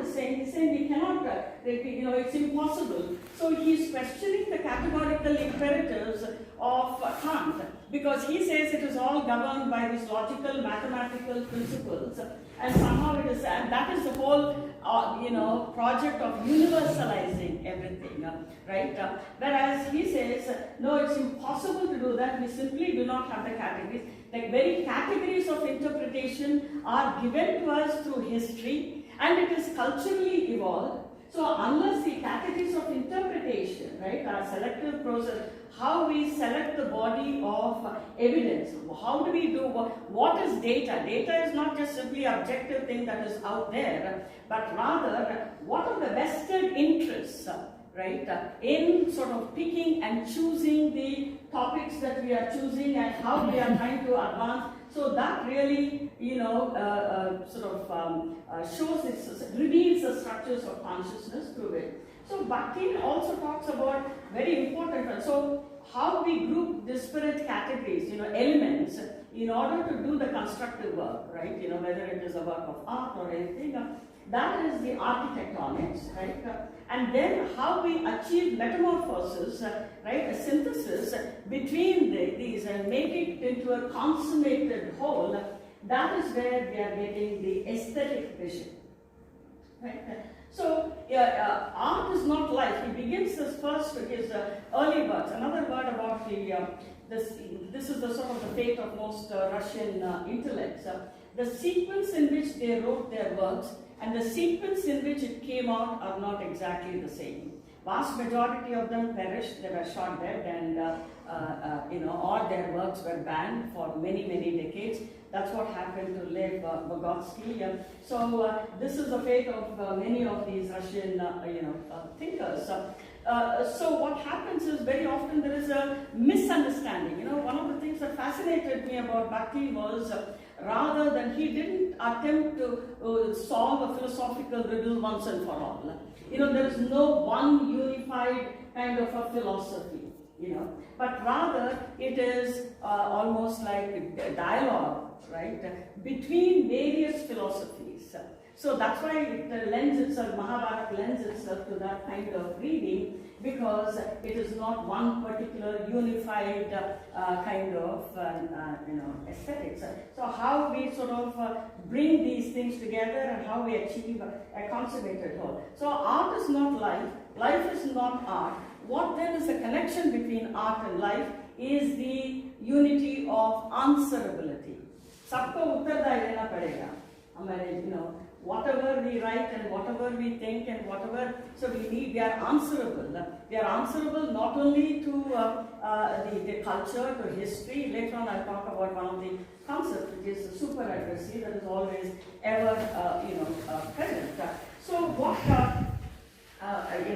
is saying, he's saying we cannot, it's impossible. So he's questioning the categorical imperatives of Kant, because he says it is all governed by these logical, mathematical principles, and somehow it is, and that is the whole, project of universalizing everything, right? Whereas he says, no, it's impossible to do that. We simply do not have the categories. Like very categories of interpretation are given to us through history, and it is culturally evolved. So unless the categories of interpretation, right, are selective process, how we select the body of evidence, how do we do, what is data? Data is not just simply objective thing that is out there, but rather what are the vested interests, right, in sort of picking and choosing the topics that we are choosing and how we are trying to advance. So that really, reveals the structures of consciousness through it. So Bhaktin also talks about very important, so how we group disparate categories, elements, in order to do the constructive work, right? Whether it is a work of art or anything, that is the architectonics, right? And then how we achieve metamorphosis, right? A synthesis between these and make it into a consummated whole. That is where we are getting the aesthetic vision, right? So art is not life. He begins this first with his early works. Another word about this is the sort of the fate of most Russian intellects. The sequence in which they wrote their works and the sequence in which it came out are not exactly the same. Vast majority of them perished, they were shot dead, and or their works were banned for many, many decades. That's what happened to Lev Vygotsky. So this is the fate of many of these Russian, thinkers. So what happens is very often there is a misunderstanding. One of the things that fascinated me about Bhaktin was rather than he didn't attempt to solve a philosophical riddle once and for all. There is no one unified kind of a philosophy, but rather it is almost like a dialogue, right, between various philosophies. So that's why it lends itself, Mahabharata lends itself to that kind of reading, because it is not one particular unified kind of aesthetics. So how we sort of bring these things together and how we achieve a consummated whole. So art is not life, life is not art. What then is the connection between art and life is the unity of answerability. Sabko uttar dena padega. Whatever we write and whatever we think and whatever, so we are answerable. We are answerable not only to the culture, to history. Later on I'll talk about one of the concepts, which is super addressee, that is always ever present. So what, in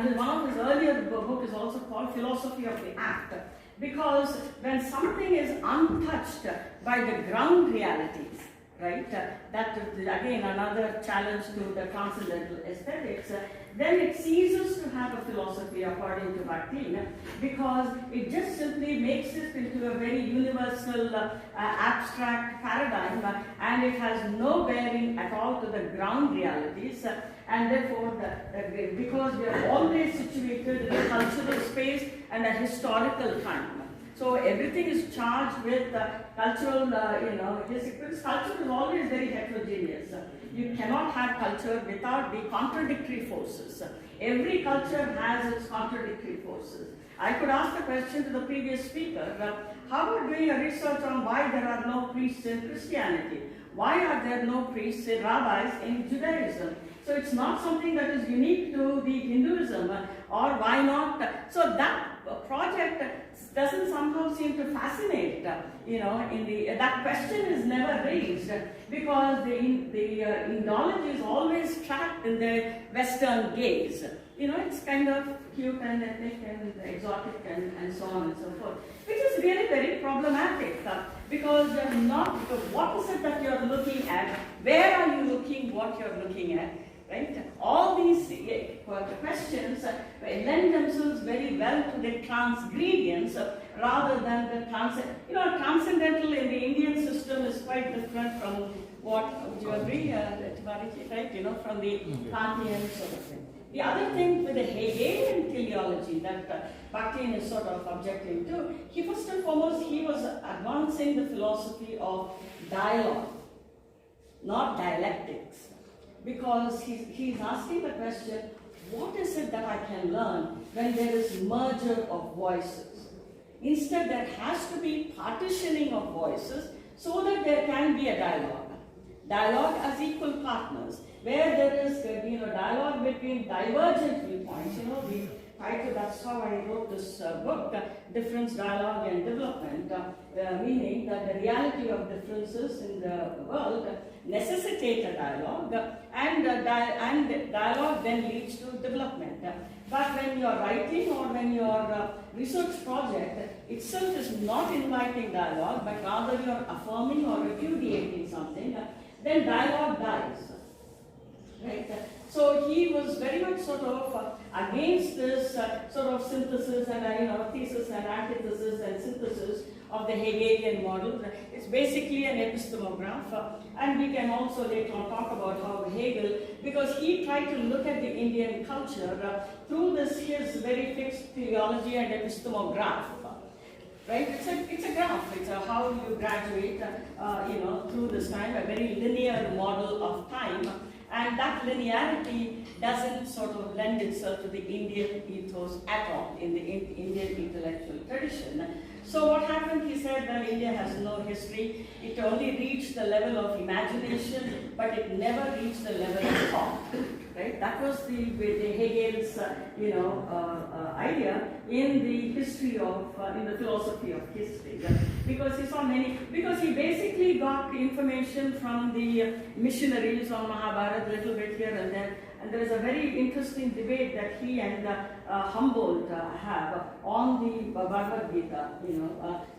the, one of his earlier book is also called Philosophy of the Act, because when something is untouched by the ground realities, right, that is again another challenge to the transcendental aesthetics, then it ceases to have a philosophy according to Bhaktin, because it just simply makes it into a very universal abstract paradigm, and it has no bearing at all to the ground realities, and therefore because we are always situated in a cultural space and a historical time. So everything is charged with cultural, because culture is always very heterogeneous. You cannot have culture without the contradictory forces. Every culture has its contradictory forces. I could ask the question to the previous speaker, how about doing a research on why there are no priests in Christianity? Why are there no priests and rabbis in Judaism? So it's not something that is unique to the Hinduism, or why not? So that project doesn't somehow seem to fascinate, that question is never raised, because the Indology is always trapped in the Western gaze. It's kind of cute and ethnic and exotic and so on and so forth, which is really very problematic, because you're not, what is it that you're looking at, where are you looking, what you're looking at, right? All these questions lend themselves very well to the transgredients rather than the transcendental in the Indian system is quite different from what, would you agree, Tiwari, right? You know, from the Kantian sort of thing. The other thing with the Hegelian teleology that Bhaktin is sort of objecting to, he first and foremost, he was advancing the philosophy of dialogue, not dialectics. Because he's asking the question, what is it that I can learn when there is merger of voices? Instead, there has to be partitioning of voices so that there can be a dialogue. Dialogue as equal partners, where there is dialogue between divergent viewpoints. We try to, that's how I wrote this book, Difference, Dialogue and Development, meaning that the reality of differences in the world necessitate a dialogue, and dialogue then leads to development. But when you are writing or when your research project itself is not inviting dialogue, but rather you are affirming or repudiating something, then dialogue dies. Right? So he was very much sort of against this sort of synthesis and thesis and antithesis and synthesis of the Hegelian model. It's basically an epistemograph, and we can also later on talk about how Hegel, because he tried to look at the Indian culture through his very fixed theology and epistemograph. Right? It's a graph. It's how you graduate, through this time, a very linear model of time. And that linearity doesn't sort of lend itself to the Indian ethos at all, in the Indian intellectual tradition. So what happened, he said that India has no history. It only reached the level of imagination, but it never reached the level of thought. Right? That was the Hegel's, idea in the history of, in the philosophy of history. Because he saw because he basically got information from the missionaries on Mahabharata, a little bit here and there. And there is a very interesting debate that he and Humboldt have on the Bhagavad Gita,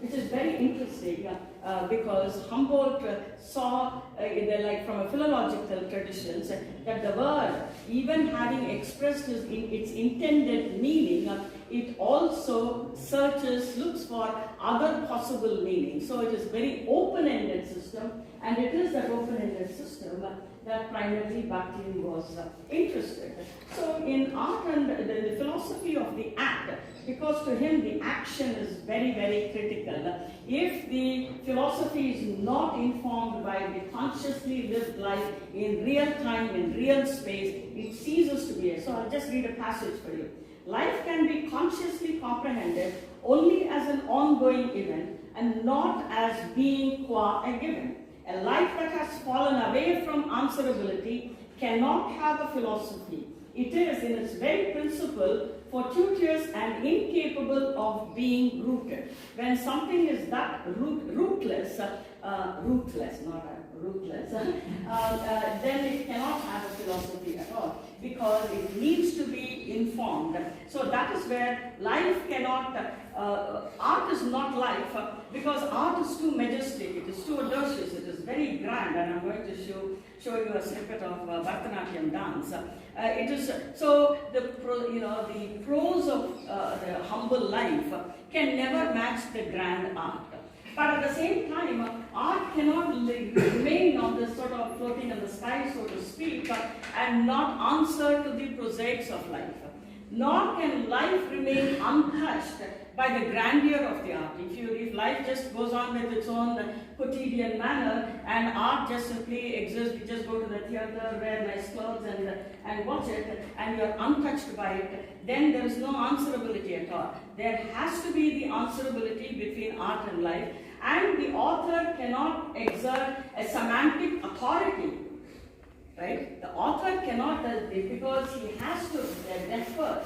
which is very interesting because Humboldt saw, from a philological traditions, that the word, even having expressed its intended meaning, it also looks for other possible meanings. So it is very open-ended system, and it is that open-ended system that primarily Bhaktin was interested. So in art and the philosophy of the act, because to him the action is very, very critical. If the philosophy is not informed by the consciously lived life in real time, in real space, it ceases to be. So I'll just read a passage for you. Life can be consciously comprehended only as an ongoing event and not as being qua a given. A life that has fallen away from answerability cannot have a philosophy. It is, in its very principle, fortuitous and incapable of being rooted. When something is that rootless, then it cannot have a philosophy at all, because it needs to be informed. So that is where life cannot, art is not life, because art is too majestic, it is too audacious, it is very grand, and I'm going to show you a snippet of Bharatanatyam dance. It is so the prose of the humble life can never match the grand art. But at the same time, art cannot remain on this sort of floating in the sky, so to speak, and not answer to the prosaics of life. Nor can life remain untouched by the grandeur of the art. If life just goes on with its own quotidian manner and art just simply exists, we just go to the theater, wear nice clothes and watch it, and you're untouched by it, then there is no answerability at all. There has to be the answerability between art and life, and the author cannot exert a semantic authority. Right? The author cannot, because he has to defer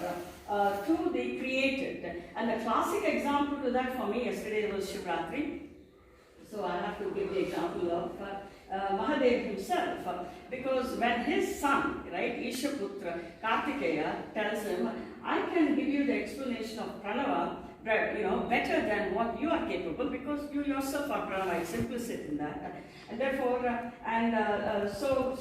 to the created. And the classic example to that for me yesterday was Shivratri. So I have to give the example of Mahadev himself, because when his son, right, Ishaputra Kartikeya, tells him, I can give you the explanation of Pranava, better than what you are capable, because you yourself are Pranava, it's implicit in that. And therefore, so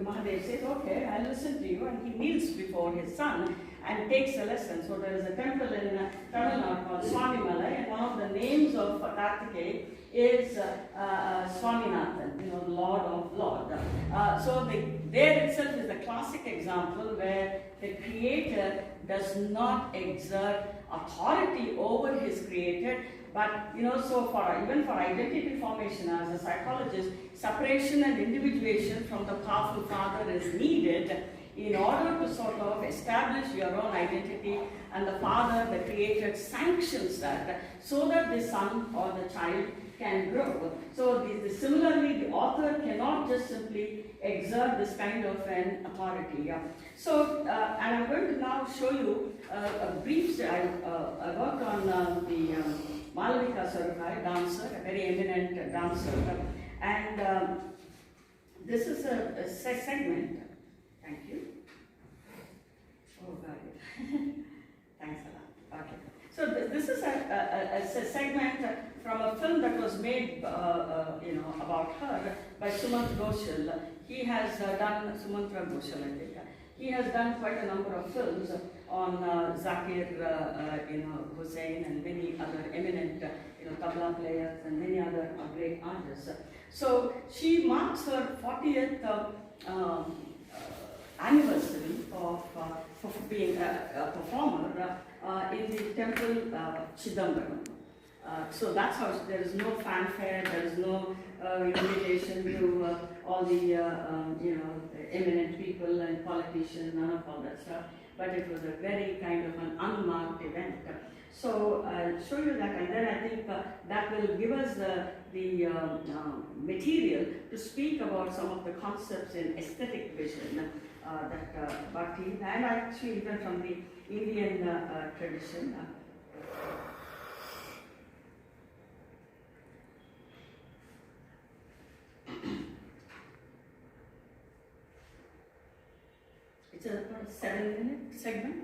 Mahadev says, okay, I'll listen to you, and he kneels before his son and takes a lesson. So there is a temple in Tamil Nadu called Swami Malai, and one of the names of Kartikeya is Swaminathan. Lord of Lord. So there itself is the classic example where the creator does not exert authority over his created, but so even for identity formation as a psychologist, separation and individuation from the powerful father is needed in order to sort of establish your own identity, and the father, the creator, sanctions that so that the son or the child can grow. So similarly, the author cannot just simply exert this kind of an authority. So, and I'm going to now show you a brief. I worked on the Malavika Sarukai, dancer, a very eminent dancer, and this is a segment. Thank you. Oh, got it. Thanks a lot. Okay. So this is a segment from a film that was made, about her by Sumant Ghoshal. He has done Sumantra Ghoshal, I think. He has done quite a number of films on Zakir, Hussain, and many other eminent, tabla players and many other great artists. So she marks her 40th anniversary of being a performer in the temple Chidambaram. So that's how there is no fanfare, there is no invitation to all the eminent people and politicians, none of all that stuff. But it was a very kind of an unmarked event. So I'll show you that, and then I think that will give us the material to speak about some of the concepts in aesthetic vision that Bhakti, and actually even from the Indian tradition. It's a 7-minute segment.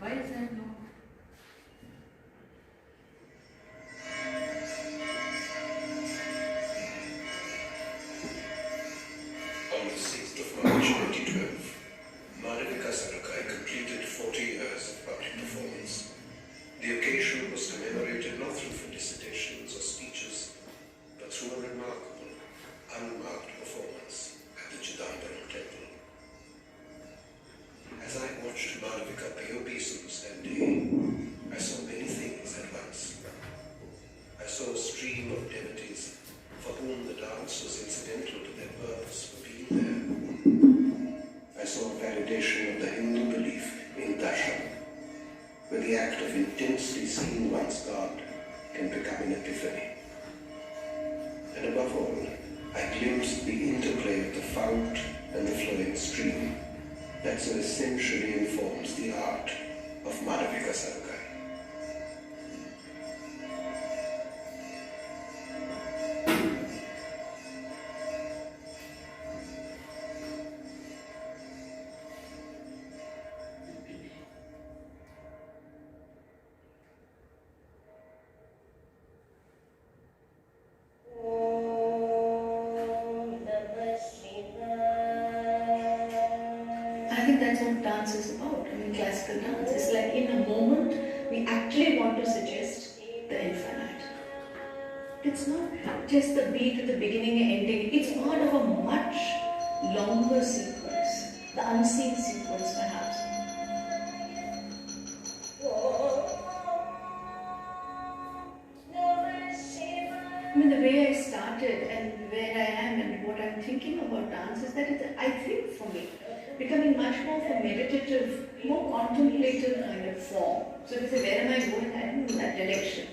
Why is there no? On the 6th of March 2012, Madhavika Sarakai completed 40 years of public performance. The occasion was commemorated not through felicitations or speeches, but through a remarkable, unmarked performance at the Chidambaram temple. As I watched Madhavika pay obeisance that day, I saw many things at once. I saw a stream of devotees for whom the dance was incidental to their purpose for being there. I saw a validation of the Hindu belief in darshan, where the act of intensely seeing one's God can become an epiphany. And above all, I glimpsed the interplay of the fount and the flowing stream that so essentially informs the art of Madhavika Sarakai. I think that's what dance is about. I mean, classical dance. It's like in a moment, we actually want to suggest the infinite. It's not just the beat at the beginning and ending. It's part of a much longer sequence. The unseen sequence, perhaps. I mean, the way I started and where I am and what I'm thinking about dance is that I think for me, becoming much more of a meditative, more contemplative kind of form. So if you say, where am I going? I don't know that direction.